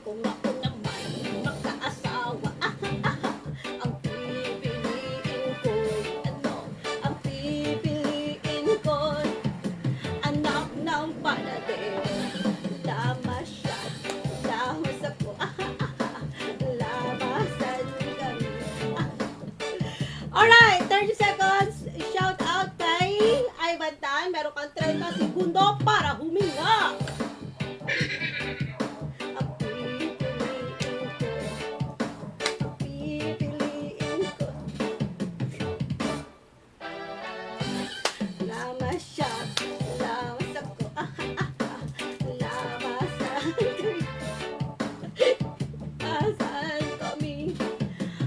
kung ako naman magkaasawa, ang pipiliin ko, ang pipiliin ko, anak ng panadero, lamasyat, lamas ako, lamasan kami. Alright, 30 seconds, shout out kay Ivan Tan, meron kang 30 segundo para huminga.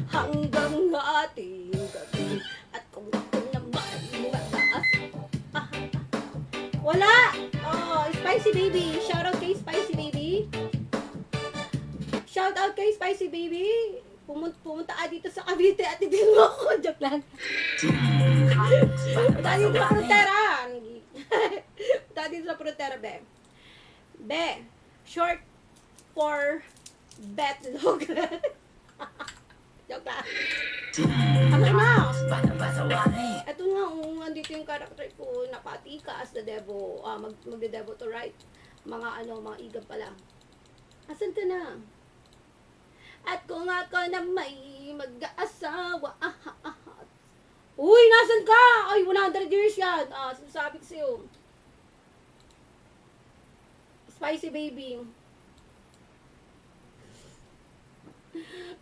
Hanggang ating gabi at kung ako naman mataas. Wala! Oh, Spicy Baby. Shout out kay Spicy Baby. Shout out kay Spicy Baby. Pumunta ka dito sa Cavite at ibigin mo ako. Joke lang. Punta dito sa Frontera. Punta dito sa Frontera, be. Be. Short for betlog. Joke lang. Ano na? Ito nga, andito yung character ko, napati ka as the Devo. Magde-Devo to right. Mga igab pala. Asan ka na? At kung ako na may mag-aasawa, Uy, nasan ka? Ay, 100 years yan. Sinasabi ko sa'yo. Spicy Baby.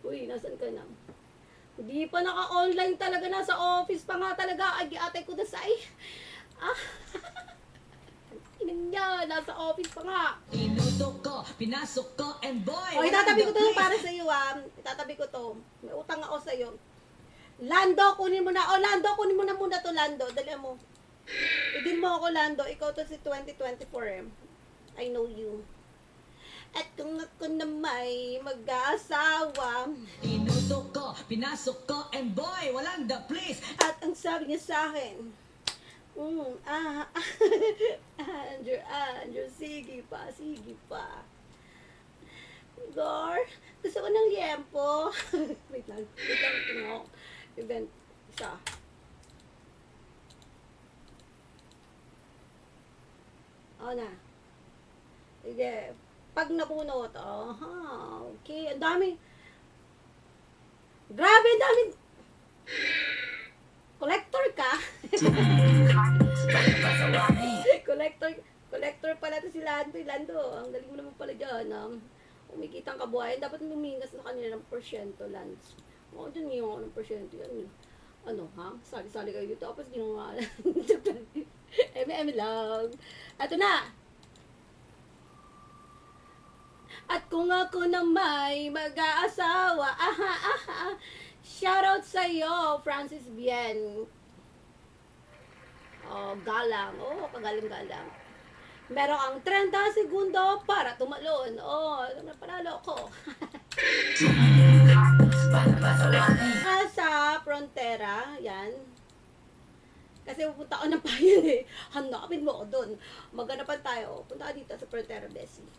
Uy, nasan ka na? Hindi pa naka-online talaga, nasa office pa nga talaga. Ay, atay ko na say. Inan niya, nasa office pa nga. Inutok ko, pinasok ko, and boy! O, itatabi ko to para sa iyo, Itatabi ko to. May utang ako sa iyo. Lando, kunin mo na. O, Lando, kunin mo na muna to, Lando. Dali mo. Idin mo ako, Lando. Ikaw to si 2024, I know you. At kung ako na may mag-aasawa, Inutok ko, pinasok ko, and boy! Walang the please! at ang sabi niya sa akin, Andrew, sige pa. Igor, gusto ko ng liempo. wait lang, tingnan ko. Event, isa. O na. Sige. Pag napuno to, okay. Ang dami. Grabe, ang dami. Collector ka? Collector pala to si Lando. Lando, ang galing mo naman pala dyan. Umikitang kabuhayan. Dapat lumingas na kanila ng porsyento, Lance. Oo, dyan yung ng porsyento yan. Sali-sali kayo dito. Tapos ginawa. lang. Ato na. At kung ako na may mag-aasawa, shoutout sa iyo, Francis Bien. Galang. Kagaling-galang. Meron ang 30 segundo para tumalon. Panalo ko. Sa Frontera, yan. Kasi pupunta ako ng payan Hanapin mo ako doon. Maganapan tayo. Punta ka dito sa Frontera, Bessie.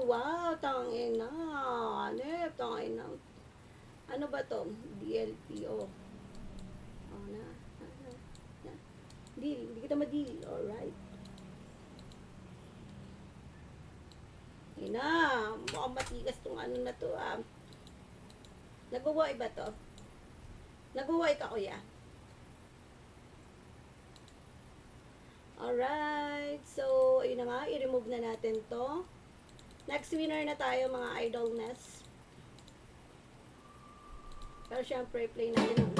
Wow, tangina. Tangina. Ano ba to? DLPO. Deal. Hindi kita ma-deal. Alright. Yun na. Mukhang matigas tong ano na to. Nag-uway ba to? Nag-uway ka, kuya? Alright. So, ayun na nga. I-remove na natin to. Next winner na tayo, mga idolness. Pero syempre, play natin ang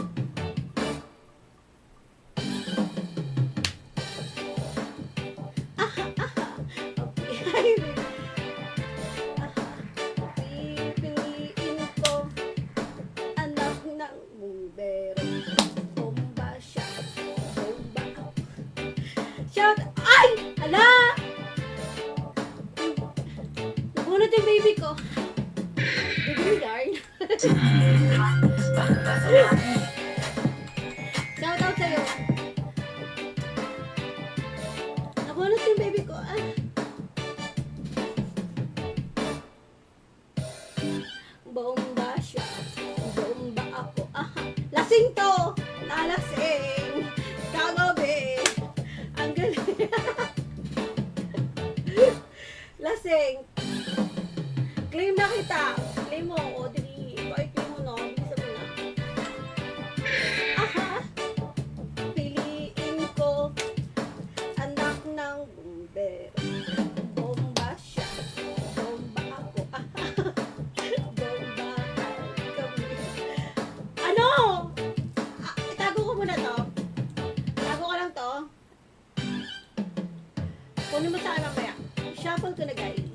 pipiliin ko anak ng bumbero. Bomba siya. Bomba. Shout! Ay! Ala! Nabunot yung baby ko. Baby mo yarn. Shout out sa'yo. Bunot yung baby ko. Ah. Bomba siya. Bomba ako. Aha. Lasing to! Nalasing! Kagabi! Ang galing. Lasing. Claim na kita. Claim mo, Audrey. Ikaw i-claim mo, no? Bilisan mo na. Aha. Piliin ko. Anak ng bumbero. Bomba siya. Bomba ako. Aha. Bomba kami. Ano? Itago ko muna to. Itago ko lang to. Kunin mo sa akin mamaya. Shuffle ko na, guys.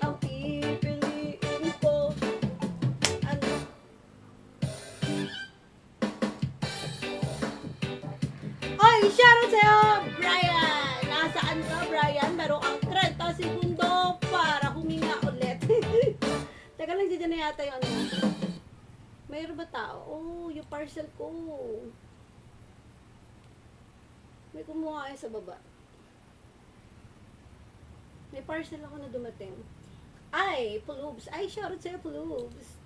Ang pipiliin ko. Ano? Oy, shoutout sa'yo, Brian! Nasaan ka, Brian? Meron kang 30 segundo para huminga ulit. Teka lang, dyan na yata yung ano. Mayroon ba tao? Oh, yung parcel ko. May kumuha kayo sa baba. May parcel ako na dumating. Ay, Pulubs. Ay, shoutout sa'yo, Pulubs.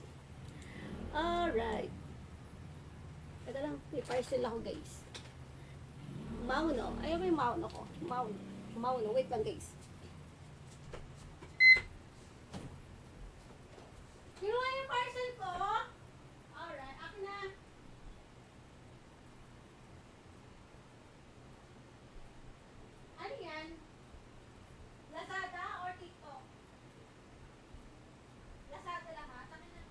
Alright. Teka lang, may parcel ako, guys. Mauno. Ayaw may mauno ko. Mauno. Wait lang, guys. Kinuha yung parcel ko? Alright, akin na. Ano yan? Lazada or TikTok? Lazada lahat? Akin na.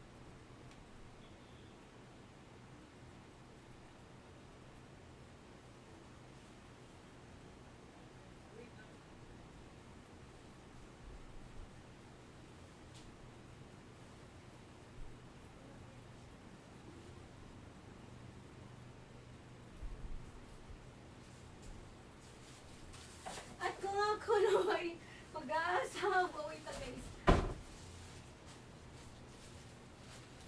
At kung ako naman mag-aasawa, wait lang, guys.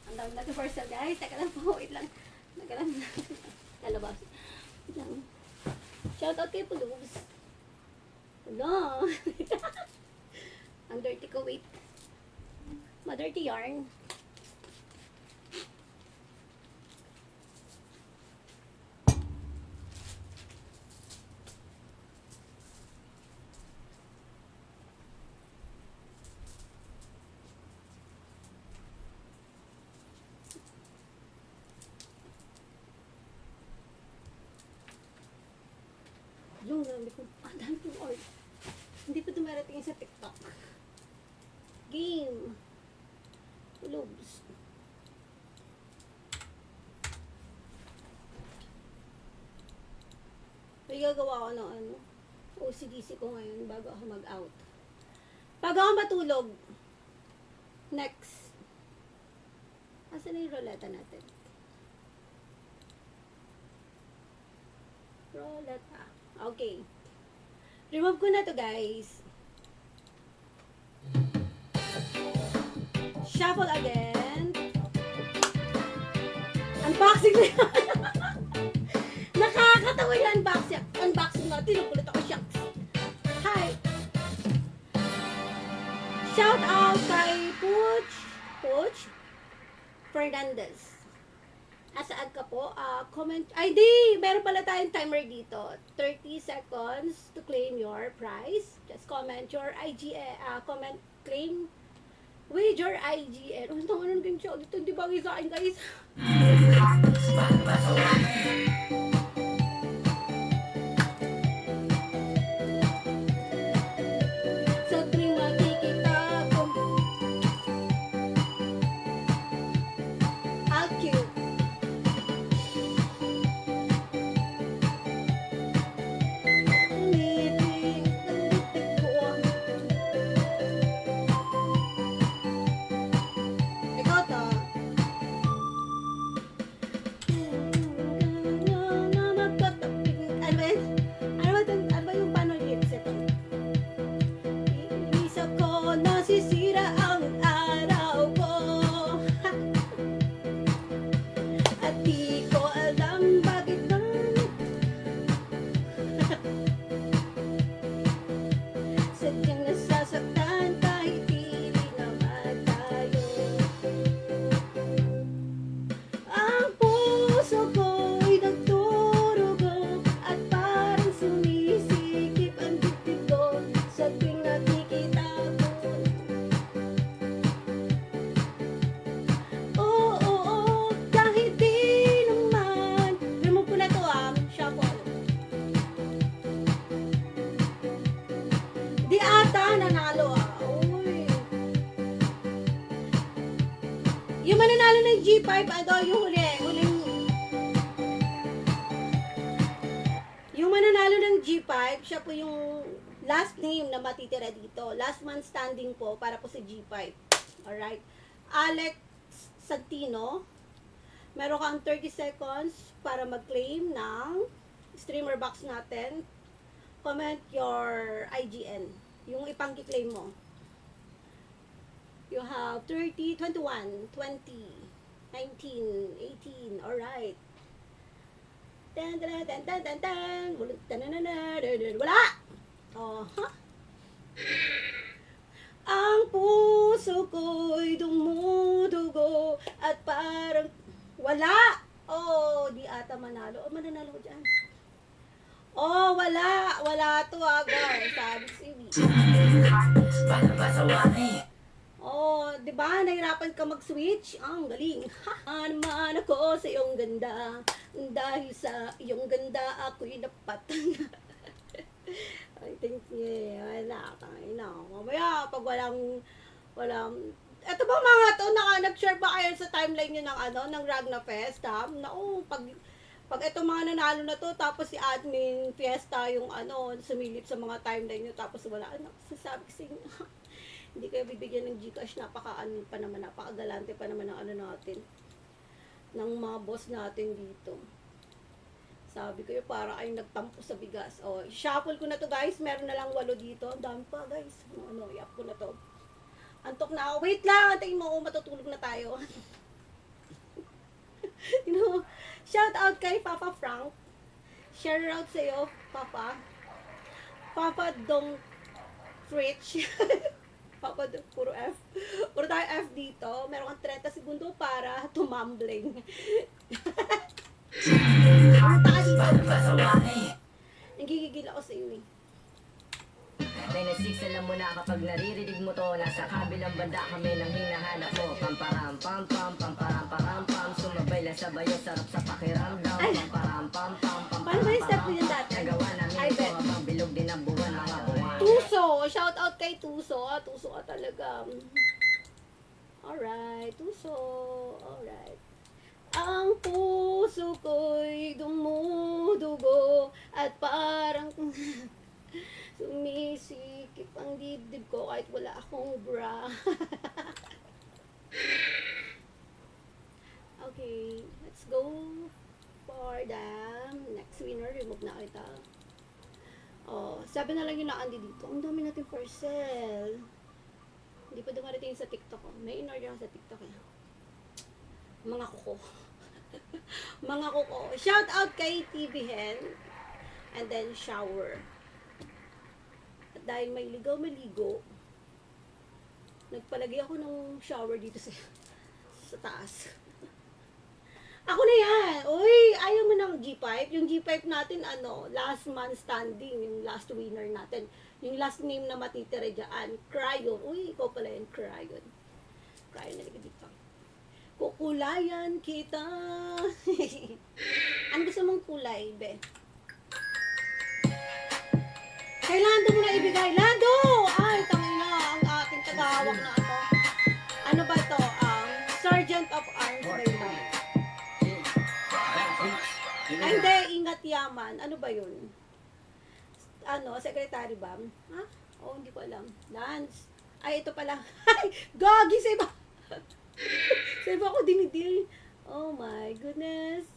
Ang dami natin parcel, guys. Teka lang po, wait lang. Teka lang. Lalabas. Wait lang. Shoutout kay Pulubs. Hello. Ang dirty ko, wait. Ma-dirty yarn. Yung dami ko. Ang dami kong order. Hindi pa dumarating sa TikTok. Game. Pulubs. May gagawa ko ng ano. OCDC ko ngayon bago ako mag-out. Bago ako matulog. Next. Asan na yung roleta natin? Roleta. Okay. Remove ko na to, guys. Shuffle again. Unboxing na yan. Nakakatawa yung unboxing. Unboxing natin. Nakulit ako, shucks. Hi. Shout out kay Puch Fernandez. Asaan ka po? Comment. Ay, di! Meron pala tayong timer dito. 30 seconds to claim your prize. Just comment your IGN. Comment, claim with your IGN. Ano naman ang game show dito? Hindi bagay sa akin, guys. Sa tuwing makikita ko, I'll cute. Ikaw to. G5, ano, yung huling, yung mananalo ng G5, siya po yung last name na matitira dito. Last man standing po para po sa G5. Alright. Alex Santino, meron kang 30 seconds para mag-claim ng streamer box natin. Comment your IGN. Yung ipang-claim mo. You have 30, 21, 20, 19, 18. Alright. Tan tan tan tan tan tan. Wala. Oh, huh? Ang puso ko'y dumudugo at parang wala. Oh, di ata manalo. Oh, mananalo ko dyan. Oh, wala. Wala to, agar. Sabi si Oh, di ba? Nahirapan ka mag-switch? Ang galing. Naman ako sa iyong ganda. Dahil sa iyong ganda, ako'y napatan. I think, yeah, wala. Mamaya, pag walang, eto ba mga to, nag-share ba kayo sa timeline nyo ng ano, ng Ragna Fest, ha? Pag ito mga nanalo na to, tapos si admin fiesta yung ano, sumilip sa mga timeline nyo, tapos wala, ano, sasabi kasi, hindi kayo bibigyan ng Gcash, napaka-galante pa naman ng ano natin, ng mga boss natin dito. Sabi ko para ay nagtampo sa bigas. O, shuffle ko na to guys, meron na lang 8 dito. Ang dami pa guys. Ano, i-up ko na to. Antok na ako. Wait lang, antayin mo, matutulog na tayo. You know, shout out kay Papa Frank. Share out sa'yo, Papa. Papa Dong Fritch. Papa Dong, puro F. Puro tayo F dito. Meron kang 30 segundo para tumambling. Nagigigil ako sa iyo eh. Tennessee, alam mo na kapag naririnig mo to, nasa kabilang banda kami nang hinahanap mo. Pamparam pam pam, pamparam param pam, sumabay lang sabayo, sarap sa pakiramdam. Pamparam pam pam, paano ba yung step ko yun dati? nagawa namin ito habang bilog din ang buwan ng kabuhan. Tuso! Shout out kay Tuso. Tuso ka talaga. Alright, Tuso. Alright. Ang puso ko'y dumudugo at parang sumisikip ang dibdib ko kahit wala akong bra. Okay, let's go for the next winner. Remove na kita. Oh, sabi na lang yung naandi dito. Ang dami natin for sale. Hindi pa dumarating sa TikTok. May in-order ako sa TikTok eh. Mga kuko. Mga kuko. Shout out kay TV Hen. And then shower. At dahil may ligaw maligo, nagpalagay ako ng shower dito sa taas. Ako na yan. Uy, ayaw mo ng G5. Yung G5 natin, ano, last man standing. Yung last winner natin. Yung last name na matitira dyan. Cryon. Uy, ikaw pala yan, Cryon. Cryon na liga dito. Kukulayan kita. Ano gusto mong kulay, be? Kay Lando mo na ibigay. Lando! Ay, tangina. Ang ating tagahawak na ano. Ano ba ito? Sergeant of Arms ba ito? Ay, hindi. Ingat yaman. Ano ba yun? Ano? Secretary ba? Ha? Oh, hindi ko alam. Lance. Ay, ito pala. Ay, gagi sa iba. Sa iba ko dinidil. Oh my goodness.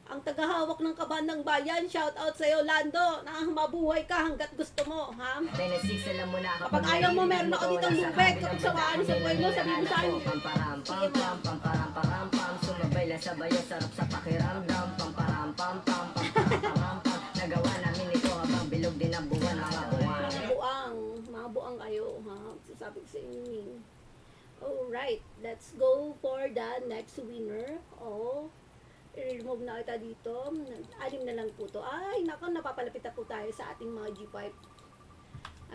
Ang tagahawak ng kaban ng bayan, shout out sa'yo, Lando. Mabuhay ka hanggat gusto mo, ha? Tennessee, alam mo na Kapag ayaw mo, meron ako ditong lubeg. Kapag sawaan sa buhay mo, sabi mo sa akin. Pamparam pam pam, pamparam param pam, sumabay lang sabayo, sarap sa pakiramdam. Pamparam pam pam, pamparam param pam, nagawa namin ito habang bilog din ang buwan ng kabuhan. Mga buang kayo, ha? Sasabi ko sa inyo. Alright, let's go for the next winner. Oh, i-remove na kita dito. 6 na lang po to. Ay, nako, napapalapit na po tayo sa ating mga G5.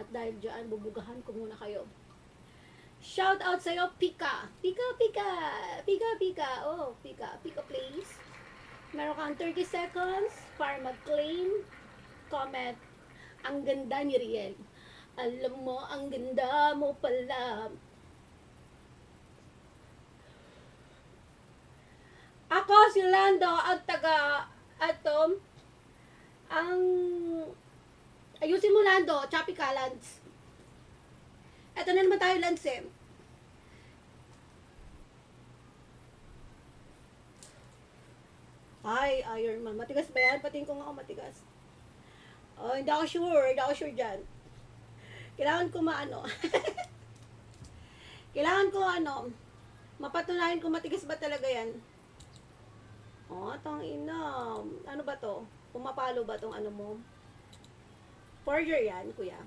At dahil dyan, bubugahan ko muna kayo. Shout out sa'yo, Pika. Pika, Pika. Pika, Pika. Oh, Pika. Pika, please. Meron kang 30 seconds para mag-claim. Comment. Ang ganda ni Riel. Alam mo, ang ganda mo pala. si Lando ang taga, ang, ayusin mo Lando, choppy ka, Lance. Eto na naman tayo, Lance eh. Ay, Iron Man. Matigas ba yan? Patingin ko nga ako matigas. Oh, hindi ako sure dyan. Kailangan ko kailangan ko mapatunayan kung matigas ba talaga yan. Oh, tang ina. Ano ba to? Pumapalo ba tong ano mo? Forger yan, kuya.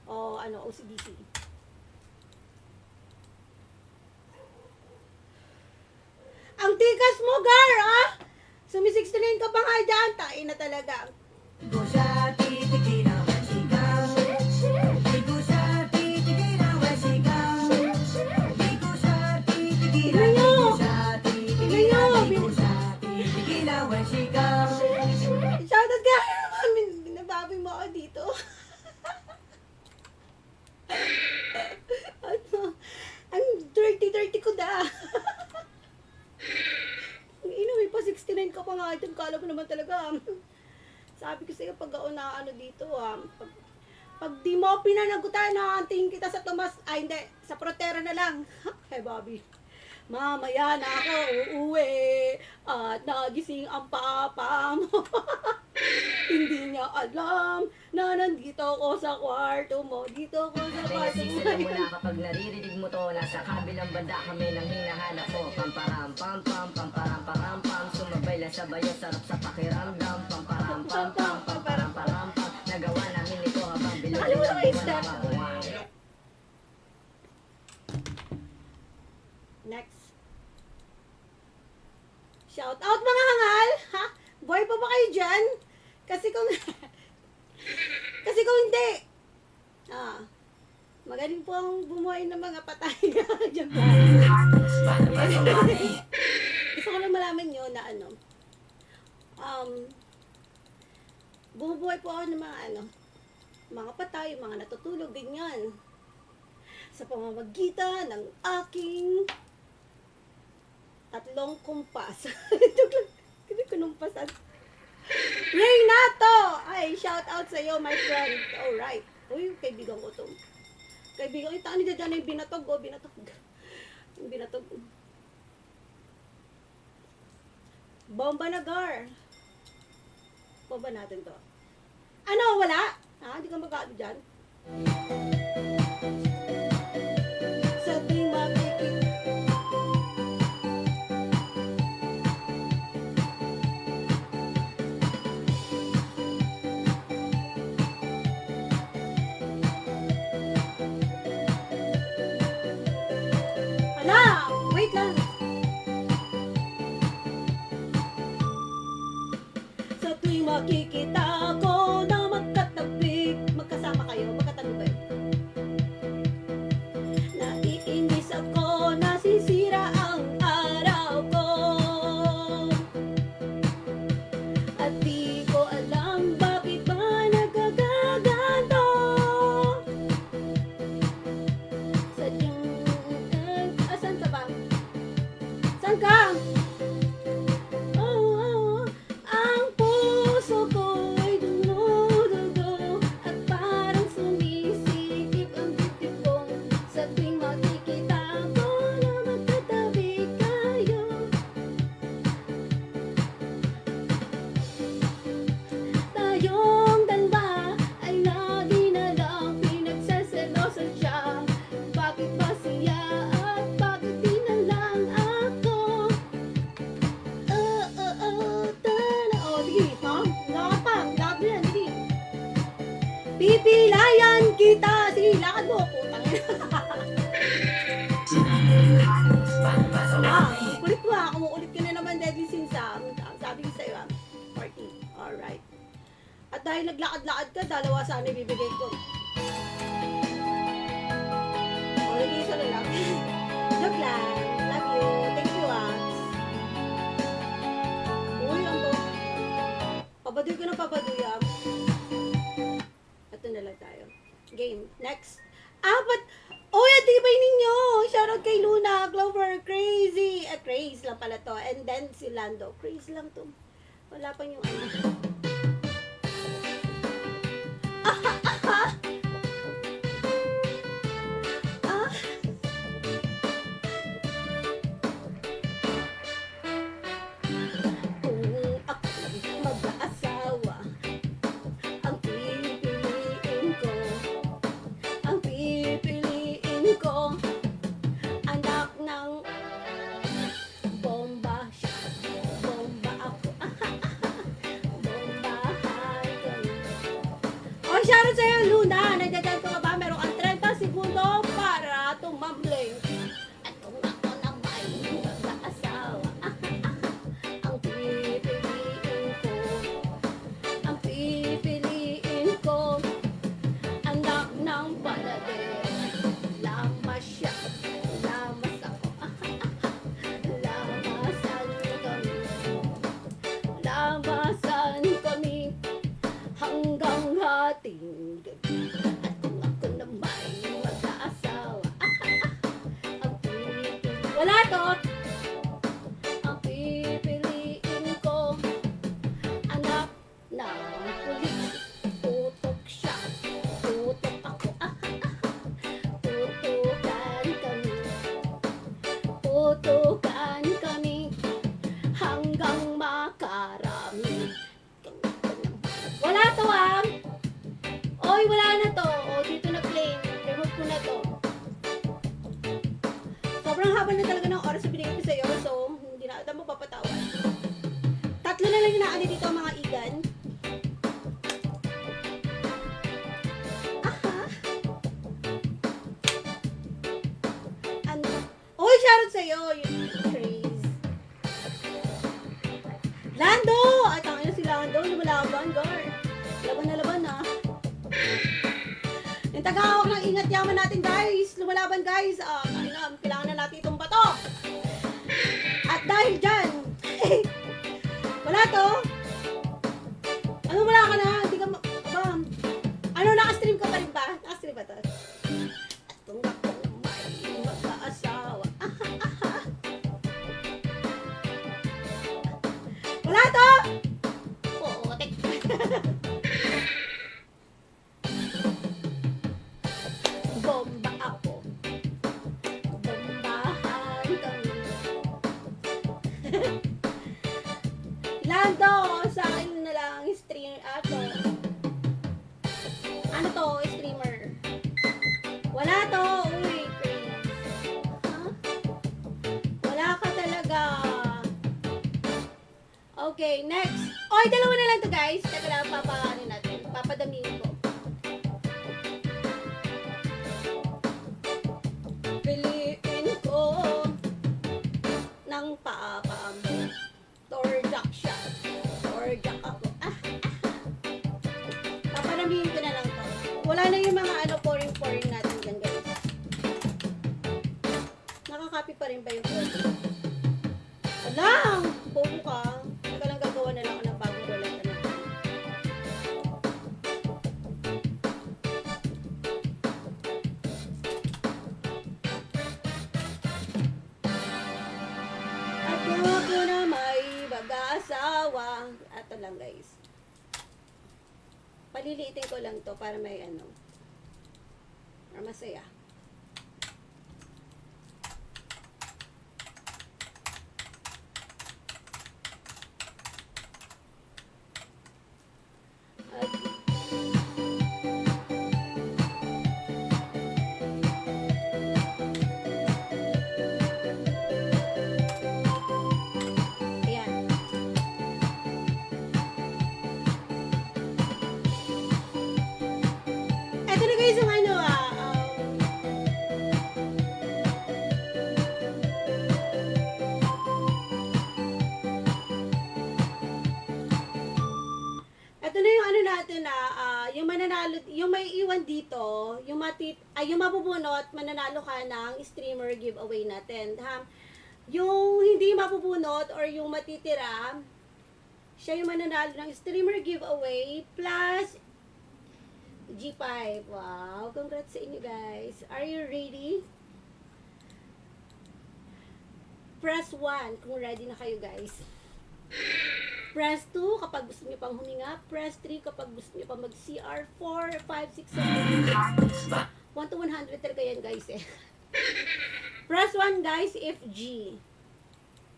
O OCBC. Ang tikas mo, Gar, ah! Sumi-69 ka pa nga dyan. Tain na talaga. Di ko siya titigilan, wasigaw. Di ko siya titigilan, wasigaw. Di ko siya titigilan, di ko siya titigilan, di ko siya titigilan, wasigaw. Shoutout ka naman. Binababi mo ako dito. Ang 30-30 ko da. May pa 69 ka pa nga item. Kala mo naman talaga. Sabi ko sa'yo, pag dito, pag di mo pinanagutan, tingin kita sa Tomas, hindi, sa Protera na lang. Hey, Bobby. Mamaya na ako uuwi at nagising ang papa mo. Hindi niya alam na nandito ako sa kwarto mo. Dito ako sa kwarto mo. Nasisilan mo na kapag naririnig mo to. Nasa kabilang banda kami nang hinahanap mo. Pamparam pam pam, pamparam param pam. Sumabay lang sa bayo, sarap sa pakiramdam. Pamparam pam pam, pamparam param pam. Nagawa namin ito habang bilog. Nakalimutan ko yung step. Next. Shout out mga hangal! Ha? Boy pa ba kayo dyan? Kasi kung hindi, magaling po ang bumuhay ng mga patay. Diyan po. Gusto ko lang malaman nyo na bumubuhay po ako ng mga patay, mga natutulog, ganyan. Sa pamamagitan ng aking 3 kumpas. Hindi ko numpasan. Reynato! Ay, shout out sa iyo, my friend. Alright. Uy, kaibigan ko to. Kaibigan, ito ano dyan yung binatog, binatog. Yung binatog. Bomba na, Gar. Bomba natin to. Ano, wala? Hindi ka magkano dyan? Sa tuwing makikita. Wait lang. Sa tuwing makikita ko na magkatabi, magkasama kayo, magkatabi ba yun? Naiinis ako, nasisira ang araw ko. At di ko alam bakit ba nagkagaganto. Sadyang, asan ka ba? Saan ka? Oh, ang puso ko'y dumudugo at parang sumisikip ang dibdib ko. Sa tuwing makikita ko na magkatabi kayo. Tayong dalawa ay lagi na lang pinagseselosan siya. Bakit ba siya at bakit di na lang ako? Sige, lakad yan, sige. Pipilayan kita. Sige, lakad mo, putang kulit mo kumukulit ka na naman, Deadly Sins sabi ko sa'yo party, alright. At dahil naglakad-lakad ka, dalawa sana ibibigay ko. Lagi isa na lang. Joke lang. Love you. Thank you, Uy, ang to. Pabaduy ko na pabaduy, Ito na lang tayo. Game. Next. But, yan, di ba sabay ninyo. Shoutout kay Luna, Clover, Crazy. Craze lang pala to. And then si Lando. Craze lang to. Wala pa yung ano. Ah, kung ako'y mag-aasawa, ang pipiliin ko, ang pipiliin ko, anak ng bomba siya, bomba ako, bombahan kami. Oh, shoutout sa'yo, Luna! Nandiyan ka ba? Meron kang 30 segundo para tumambling. At kung ako na may mag-aasawa, ang pipiliin ko, ang pipiliin ko, anak ng paladero. Lamas siya, lamas ako, lamasan kami, lamasan kami, hanggang hating gabi. At kung ako na may mag-aasawa, ang pipiliin, wala to, ang pipiliin ko, anak ng pulis. Tutok siya, tutok ako, tutukan kami, tutukan kami, hanggang makarami. Wala to Oy, wala na to. O, dito na plain. Remove ko na to. Sobrang haba na talaga ng oras na binigay ko sa'yo. So, hindi na ito mapapatawan. Tatlo na lang yung naani dito mga igan. Aha. Ano? Oy, shoutout sa'yo. Yung praise. Lando! Ay, tangin na si Lando. Lumalaban, gar. Laban na laban, ha. Yung tagahawak ng ingat yaman natin, guys. Lumalaban, guys. Kailangan na natin itong bato. At dahil dyan, wala to. Ano, wala ka na? Hindi ka ba? Ano, nakastream ka pa rin ba? Nakastream ba to? At kung ako may mag-aasawa. Wala to! Oo, tek. Bomba ako. Bombahan kami. Lando, sa akin na lang streamer ako. Ano to, streamer? Wala to, uy, crazy. Huh? Wala ka talaga. Okay, next. Oy, dalawa na lang to, guys. Teka lang, papaano natin. Papadamihin ko. Piliin ko ng papa mo. Torjak siya. Torjak ako. Papadamihin ko na lang to. Wala na yung mga pouring natin dyan, guys. Nakakopy pa rin ba yung pouring? Alam! Bobo ka. Teka lang, gagawa na lang ako ng bagong roleta na. At kung ako na may mag-aasawa, ato lang, guys. Paliliitin ko lang to para may ano. Para masaya. Ayan. Eto na guys yung ano eto na yung ano natin yung mananalo, yung may iwan dito, yung yung mabubunot, mananalo ka ng streamer giveaway natin, ha? Yung hindi mabubunot or yung matitira, siya yung mananalo ng streamer giveaway plus G5. Wow, congrats sa inyo guys. Are you ready? Press 1 kung ready na kayo, guys. Press 2 kapag gusto niyo pang huminga. Press 3 kapag gusto niyo pang mag-CR. 4, 5, 6, 7, 1 to 100 talaga yan, guys, eh. Press 1, guys, if G.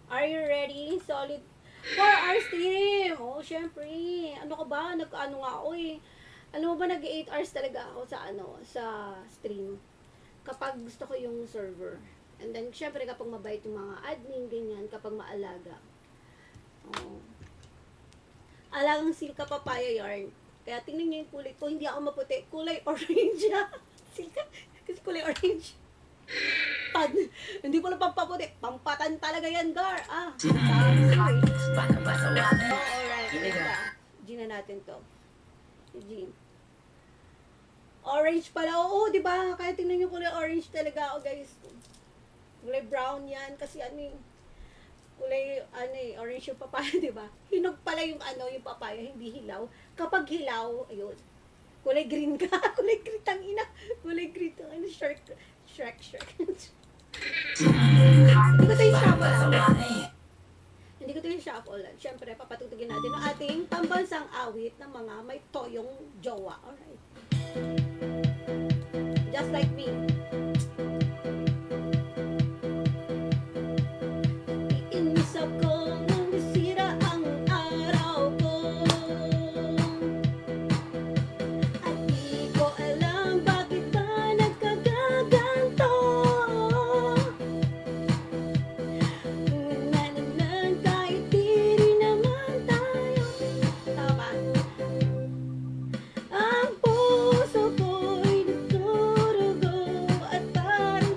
Are you ready? Solid 4 hours stream. Oh, syempre. Ano ka ba? Nag-ano nga ako eh. Ano ba, nag-8 hours talaga ako sa stream. Kapag gusto ko yung server. And then, syempre, kapag mabait yung mga admin, ganyan, kapag maalaga. Oh. Alagang silka papaya yarn. Kaya tingnan niyo yung kulay ko. Hindi ako maputi. Kulay orange na. Silka. Kasi kulay orange. Hindi ko lang pampaputi. Pampatan talaga yan, Gar. Ah. Sorry. Oh, alright. G na natin to. G. Orange pala. Oo, di ba? Kaya tingnan niyo kulay orange talaga ako, guys. Kulay brown yan. Kasi kulay, orange yung papaya, di ba? Hinog pala yung yung papaya, hindi hilaw. Kapag hilaw, ayun, kulay green ka. Kulay green, tangina. Kulay green, Shrek. Hindi ko ito yung shuffle. Hindi ko ito yung shuffle. Siyempre, papatutugin natin ang ating pambansang awit ng mga may toyong jowa. Alright. Just like me. Iinis ako nang nasira ang araw ko. At di ko alam bakit ba nagkagaganto. Nanananan kahit di rin naman tayo. Tama. Ang puso ko'y nagdurugo at parang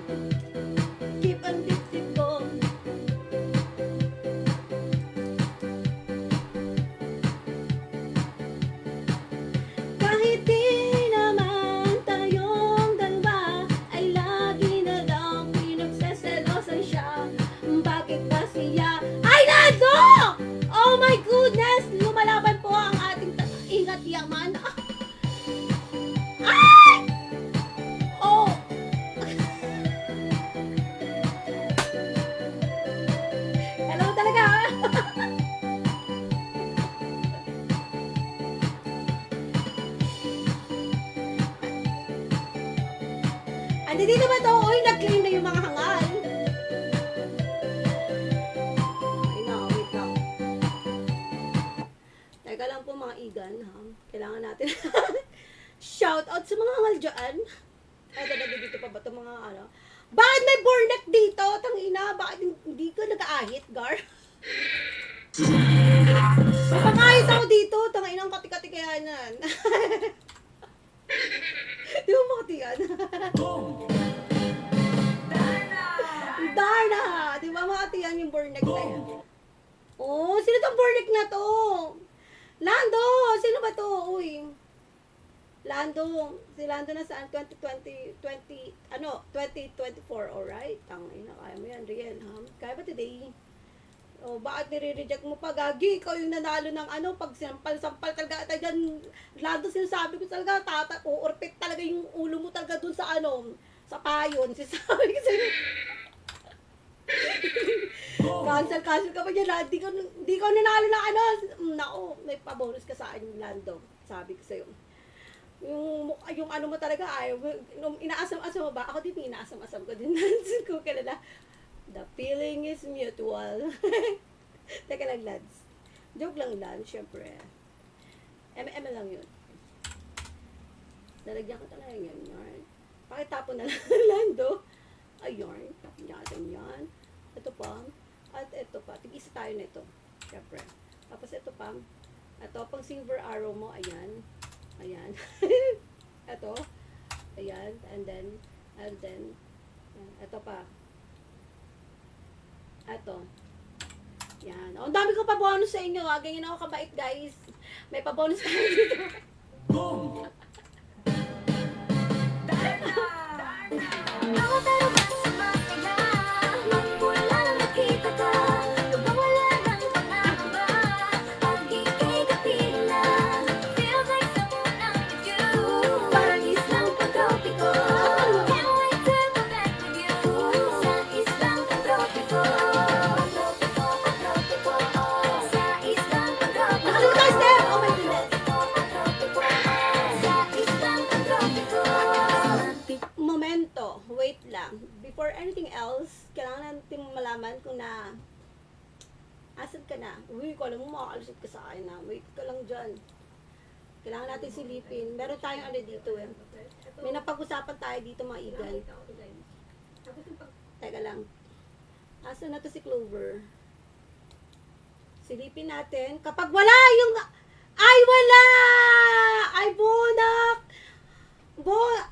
kip ang dibdib ko. Kahit di naman tayong dalawa ay lagi na lang pinagseselosan siya. Bakit ba siya ay nando? Oh my goodness! Lumalaban po ang ating ingat yaman. Ay! Oh! Hello talaga. Andi dito ba to? Uy, nag-claim na yung mga hangal. Ay na, wait lang. Teka lang po mga igan, ha? Kailangan natin shout out sa mga hangal dyan. Ay, talaga dito pa ba ito mga ano? Bakit may bornek dito? Tangina, bakit hindi ka nag-aahit, Gar? May pangahit ako dito. Tangina, ang kati-kati kaya nan. Di ba makatiyan? Darna! Di ba makatiyan yung bornek na yan? Oh, sino tong bornek na to? Lando! Sino ba to? Uy. Lando. Si Lando na saan? 2024, alright? Tangina, kaya mo yan, Riel, ha? Kaya ba today? O, bakit nire-reject mo pa, Gagi? Ikaw yung nanalo ng pag sinampal-sampal talaga tayo dyan. Lando, sinasabi ko talaga, uurpit talaga yung ulo mo talaga dun sa sa payon. Sinasabi ko sa'yo. Cancel ka pa dyan, di ko nanalo ng nako, may pa-bonus ka sa akin, Lando. Sabi ko sa'yo. Yung mo talaga, inaasam-asam mo ba? Ako din, inaasam-asam ko din. Kung kilala. The feeling is mutual. Teka lang, lads. Joke lang, lads, syempre. lang yun. Lalagyan ko talaga yan, yarn. Pakitapon na lang, Lando. Ay, yarn. Yan, yan. Ito pa. At ito pa. Tig-isa tayo nito. Syempre. Tapos ito pa. Ito, pang silver arrow mo, ayan. Ayan. Ito. Ayan. And then, ito pa. Ito. Yan. Oh, ang dami ko pa bonus sa inyo, ha. Ganyan ako kabait, guys. May pa bonus tayo dito. Boom! ko, alam mo, makakalusot ka sa akin na. Wait ka lang dyan. Kailangan natin silipin. Meron tayong ano dito eh. May napag-usapan tayo dito mga igal. Teka lang. Asa na to si Clover? Silipin natin. Kapag wala yung... Ay, wala! Ay, bunak!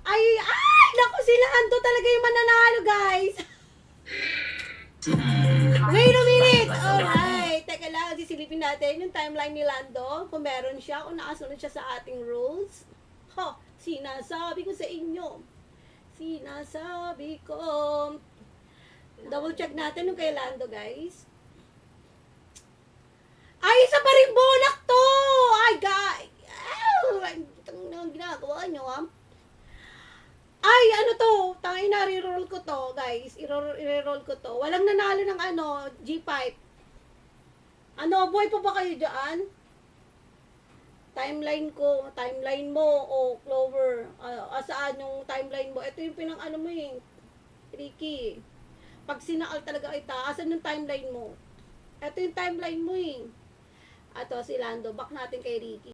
Ay, naku, sila Ando talaga yung mananalo, guys. Wait a minute! Alright, teka lang, sisilipin natin yung timeline ni Lando, kung meron siya, kung nakasunod siya sa ating rules. Sinasabi ko sa inyo. Sinasabi ko. Double check natin yung kay Lando, guys. Ay, isa pa rin bunak to! Ay, guys! Ang ginagawa nyo, ha? Ay, ano to? Tangin na, re-roll ko to, guys. I-roll ko to. Walang nanalo ng ano, G5. Ano, boy pa ba kayo dyan? Timeline ko, timeline mo, o Clover. Saan yung timeline mo? Ito yung pinang ano mo eh. Ricky. Pag sinaal talaga ita, asan yung timeline mo? Ito yung timeline mo eh. Ato, si Lando. Back natin kay Ricky.